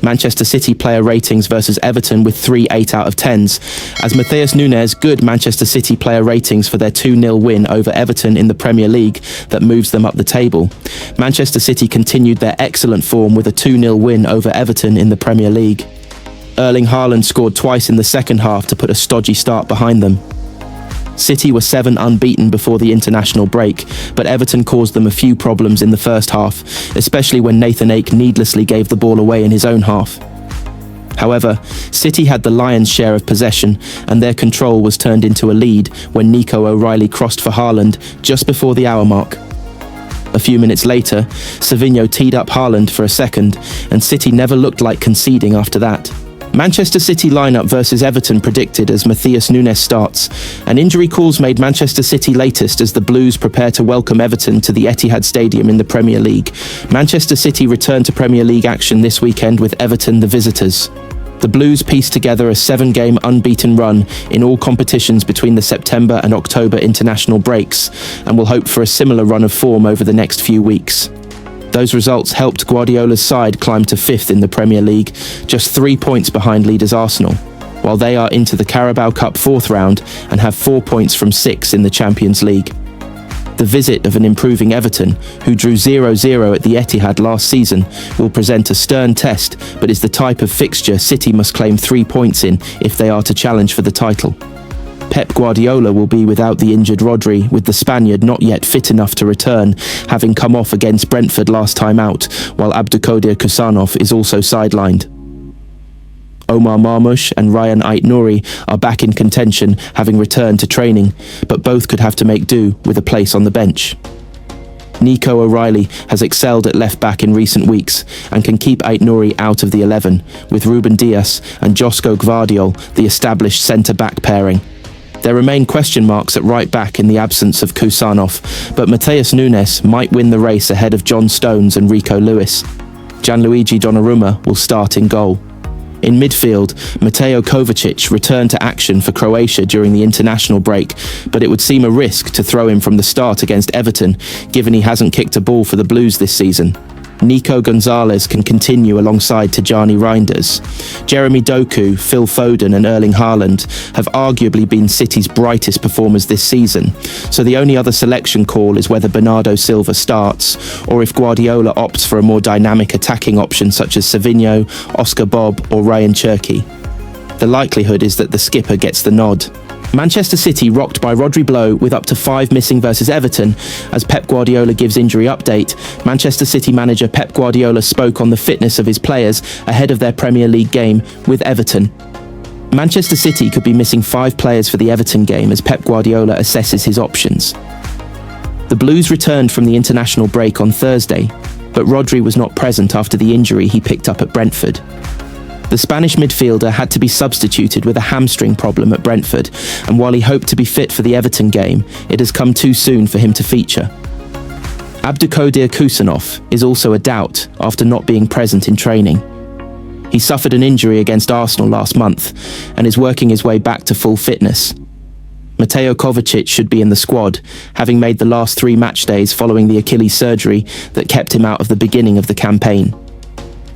Manchester City player ratings versus Everton with 3 8 out of 10s, as Matheus Nunes good Manchester City player ratings for their 2-0 win over Everton in the Premier League that moves them up the table. Manchester City continued their excellent form with a 2-0 win over Everton in the Premier League. Erling Haaland scored twice in the second half to put a stodgy start behind them. City were 7 unbeaten before the international break, but Everton caused them a few problems in the first half, especially when Nathan Ake needlessly gave the ball away in his own half. However, City had the lion's share of possession, and their control was turned into a lead when Nico O'Reilly crossed for Haaland just before the hour mark. A few minutes later, Savinho teed up Haaland for a second, and City never looked like conceding after that. Manchester City lineup versus Everton predicted as Matheus Nunes starts, and injury calls made Manchester City latest as the Blues prepare to welcome Everton to the Etihad Stadium in the Premier League. Manchester City return to Premier League action this weekend with Everton the visitors. The Blues pieced together a 7-game unbeaten run in all competitions between the September and October international breaks, and will hope for a similar run of form over the next few weeks. Those results helped Guardiola's side climb to 5th in the Premier League, just 3 points behind leaders Arsenal, while they are into the Carabao Cup 4th round and have 4 points from 6 in the Champions League. The visit of an improving Everton, who drew 0-0 at the Etihad last season, will present a stern test, but is the type of fixture City must claim 3 points in if they are to challenge for the title. Pep Guardiola will be without the injured Rodri, with the Spaniard not yet fit enough to return, having come off against Brentford last time out, while Abdulkadir Kusanov is also sidelined. Omar Marmoush and Ryan Ait-Nouri are back in contention, having returned to training, but both could have to make do with a place on the bench. Nico O'Reilly has excelled at left-back in recent weeks and can keep Ait-Nouri out of the 11, with Ruben Dias and Josko Gvardiol the established centre-back pairing. There remain question marks at right-back in the absence of Kusanov, but Matheus Nunes might win the race ahead of John Stones and Rico Lewis. Gianluigi Donnarumma will start in goal. In midfield, Mateo Kovacic returned to action for Croatia during the international break, but it would seem a risk to throw him from the start against Everton, given he hasn't kicked a ball for the Blues this season. Nico Gonzalez can continue alongside Tijani Reinders. Jeremy Doku, Phil Foden and Erling Haaland have arguably been City's brightest performers this season, so the only other selection call is whether Bernardo Silva starts, or if Guardiola opts for a more dynamic attacking option such as Savinho, Oscar Bob or Ryan Cherki. The likelihood is that the skipper gets the nod. Manchester City rocked by Rodri blow with up to 5 missing versus Everton. As Pep Guardiola gives injury update, Manchester City manager Pep Guardiola spoke on the fitness of his players ahead of their Premier League game with Everton. Manchester City could be missing 5 players for the Everton game as Pep Guardiola assesses his options. The Blues returned from the international break on Thursday, but Rodri was not present after the injury he picked up at Brentford. The Spanish midfielder had to be substituted with a hamstring problem at Brentford, and while he hoped to be fit for the Everton game, it has come too soon for him to feature. Abdulkadir Kusanov is also a doubt after not being present in training. He suffered an injury against Arsenal last month and is working his way back to full fitness. Mateo Kovacic should be in the squad, having made the last 3 match days following the Achilles surgery that kept him out of the beginning of the campaign.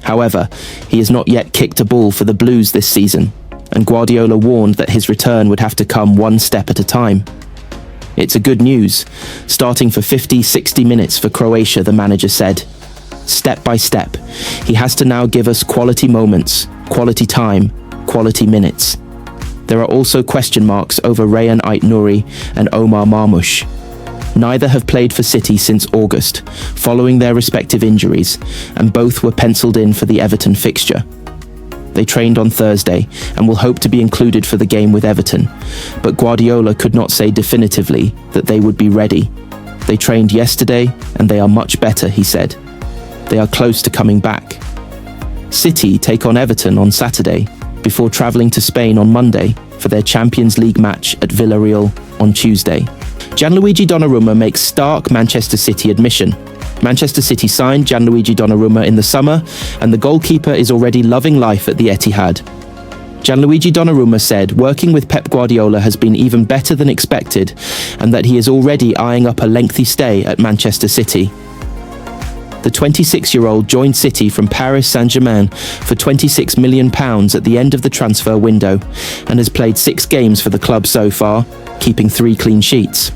However, he has not yet kicked a ball for the Blues this season, and Guardiola warned that his return would have to come one step at a time. It's a good news. Starting for 50-60 minutes for Croatia, the manager said. Step by step, he has to now give us quality moments, quality time, quality minutes. There are also question marks over Ryan Ait-Nouri and Omar Marmoush. Neither have played for City since August, following their respective injuries, and both were penciled in for the Everton fixture. They trained on Thursday and will hope to be included for the game with Everton, but Guardiola could not say definitively that they would be ready. They trained yesterday and they are much better, he said. They are close to coming back. City take on Everton on Saturday, before travelling to Spain on Monday for their Champions League match at Villarreal on Tuesday. Gianluigi Donnarumma makes stark Manchester City admission. Manchester City signed Gianluigi Donnarumma in the summer, and the goalkeeper is already loving life at the Etihad. Gianluigi Donnarumma said working with Pep Guardiola has been even better than expected, and that he is already eyeing up a lengthy stay at Manchester City. The 26-year-old joined City from Paris Saint-Germain for £26 million at the end of the transfer window and has played 6 games for the club so far, keeping 3 clean sheets.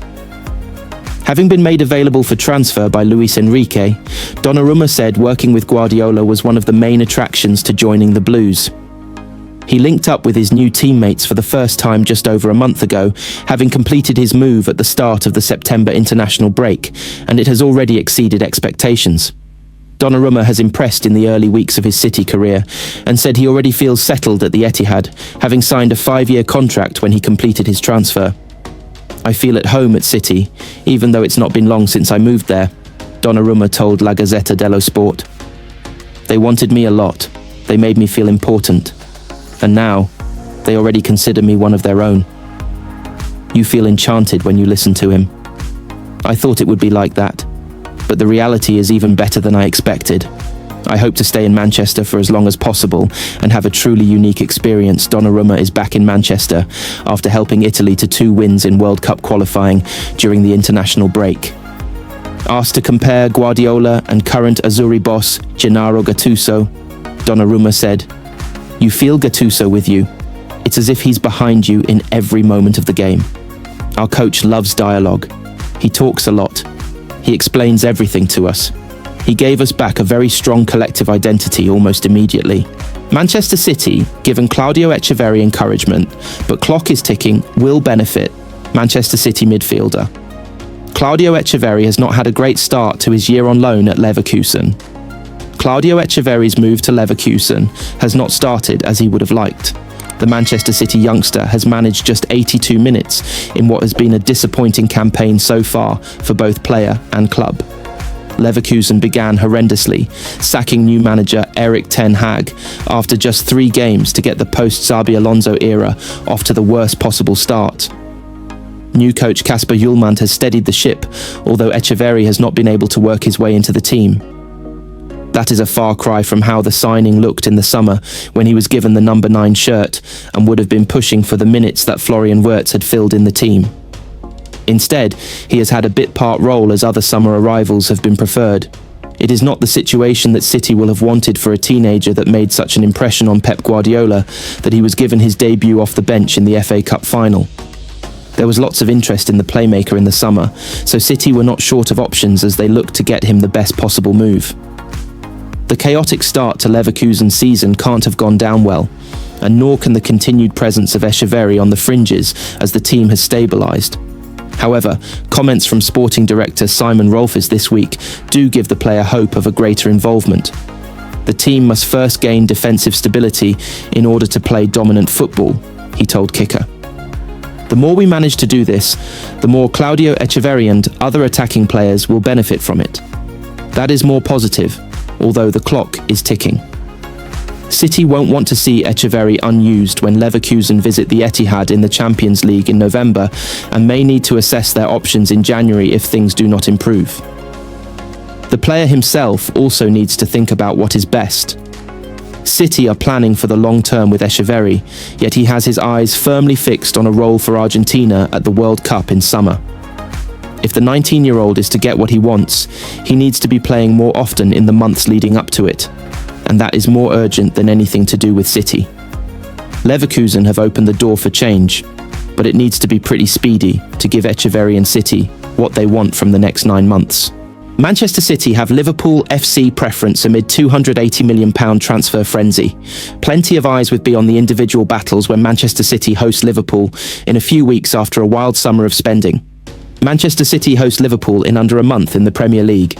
Having been made available for transfer by Luis Enrique, Donnarumma said working with Guardiola was one of the main attractions to joining the Blues. He linked up with his new teammates for the first time just over a month ago, having completed his move at the start of the September international break, and it has already exceeded expectations. Donnarumma has impressed in the early weeks of his City career and said he already feels settled at the Etihad, having signed a 5-year contract when he completed his transfer. "I feel at home at City, even though it's not been long since I moved there," Donnarumma told La Gazzetta dello Sport. "They wanted me a lot. They made me feel important. And now, they already consider me one of their own. You feel enchanted when you listen to him. I thought it would be like that, but the reality is even better than I expected. I hope to stay in Manchester for as long as possible and have a truly unique experience." Donnarumma is back in Manchester after helping Italy to 2 wins in World Cup qualifying during the international break. Asked to compare Guardiola and current Azzurri boss Gennaro Gattuso, Donnarumma said, "You feel Gattuso with you. It's as if he's behind you in every moment of the game. Our coach loves dialogue. He talks a lot. He explains everything to us. He gave us back a very strong collective identity almost immediately." Manchester City, given Claudio Echeverri encouragement, but clock is ticking, will benefit Manchester City midfielder. Claudio Echeverri has not had a great start to his year on loan at Leverkusen. Claudio Echeverri's move to Leverkusen has not started as he would have liked. The Manchester City youngster has managed just 82 minutes in what has been a disappointing campaign so far for both player and club. Leverkusen began horrendously, sacking new manager Erik ten Hag after just 3 games to get the post-Xabi Alonso era off to the worst possible start. New coach Kasper Hjulmand has steadied the ship, although Echeverri has not been able to work his way into the team. That is a far cry from how the signing looked in the summer when he was given the number 9 shirt and would have been pushing for the minutes that Florian Wirtz had filled in the team. Instead, he has had a bit-part role as other summer arrivals have been preferred. It is not the situation that City will have wanted for a teenager that made such an impression on Pep Guardiola that he was given his debut off the bench in the FA Cup final. There was lots of interest in the playmaker in the summer, so City were not short of options as they looked to get him the best possible move. The chaotic start to Leverkusen's season can't have gone down well, and nor can the continued presence of Echeverri on the fringes as the team has stabilised. However, comments from sporting director Simon Rolfes this week do give the player hope of a greater involvement. The team must first gain defensive stability in order to play dominant football, he told Kicker. The more we manage to do this, the more Claudio Echeverri and other attacking players will benefit from it. That is more positive, although the clock is ticking. City won't want to see Echeverri unused when Leverkusen visit the Etihad in the Champions League in November and may need to assess their options in January if things do not improve. The player himself also needs to think about what is best. City are planning for the long term with Echeverri, yet he has his eyes firmly fixed on a role for Argentina at the World Cup in summer. If the 19-year-old is to get what he wants, he needs to be playing more often in the months leading up to it, and that is more urgent than anything to do with City. Leverkusen have opened the door for change, but it needs to be pretty speedy to give Echeverri and City what they want from the next 9 months. Manchester City have Liverpool FC preference amid £280 million transfer frenzy. Plenty of eyes would be on the individual battles when Manchester City host Liverpool in a few weeks after a wild summer of spending. Manchester City host Liverpool in under a month in the Premier League,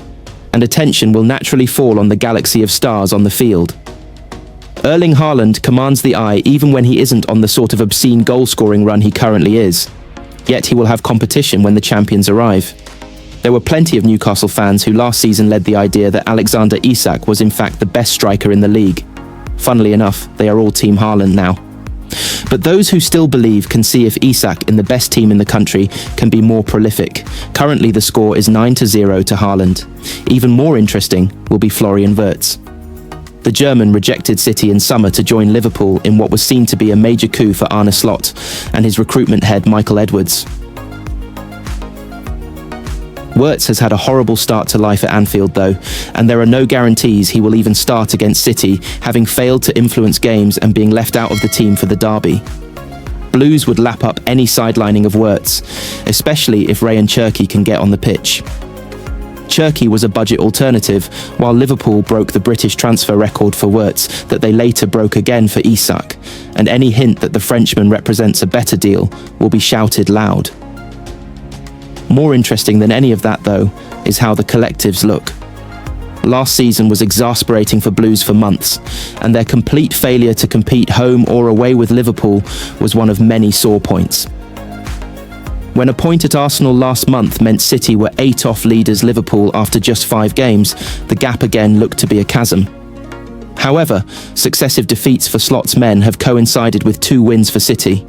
and attention will naturally fall on the galaxy of stars on the field. Erling Haaland commands the eye even when he isn't on the sort of obscene goal-scoring run he currently is. Yet he will have competition when the champions arrive. There were plenty of Newcastle fans who last season led the idea that Alexander Isak was in fact the best striker in the league. Funnily enough, they are all Team Haaland now. But those who still believe can see if Isak in the best team in the country can be more prolific. Currently the score is 9-0 to Haaland. Even more interesting will be Florian Wirtz. The German rejected City in summer to join Liverpool in what was seen to be a major coup for Arne Slot and his recruitment head Michael Edwards. Wirtz has had a horrible start to life at Anfield though, and there are no guarantees he will even start against City, having failed to influence games and being left out of the team for the derby. Blues would lap up any sidelining of Wirtz, especially if Ryan Cherki can get on the pitch. Cherki was a budget alternative, while Liverpool broke the British transfer record for Wirtz that they later broke again for Isak, and any hint that the Frenchman represents a better deal will be shouted loud. More interesting than any of that, though, is how the collectives look. Last season was exasperating for Blues for months, and their complete failure to compete home or away with Liverpool was one of many sore points. When a point at Arsenal last month meant City were 8 off leaders Liverpool after just 5 games, the gap again looked to be a chasm. However, successive defeats for Slot's men have coincided with 2 wins for City.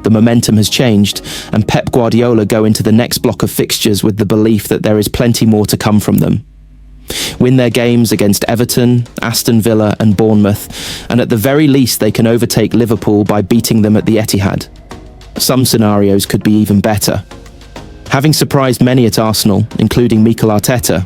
The momentum has changed, and Pep Guardiola go into the next block of fixtures with the belief that there is plenty more to come from them. Win their games against Everton, Aston Villa and Bournemouth, and at the very least they can overtake Liverpool by beating them at the Etihad. Some scenarios could be even better. Having surprised many at Arsenal, including Mikel Arteta,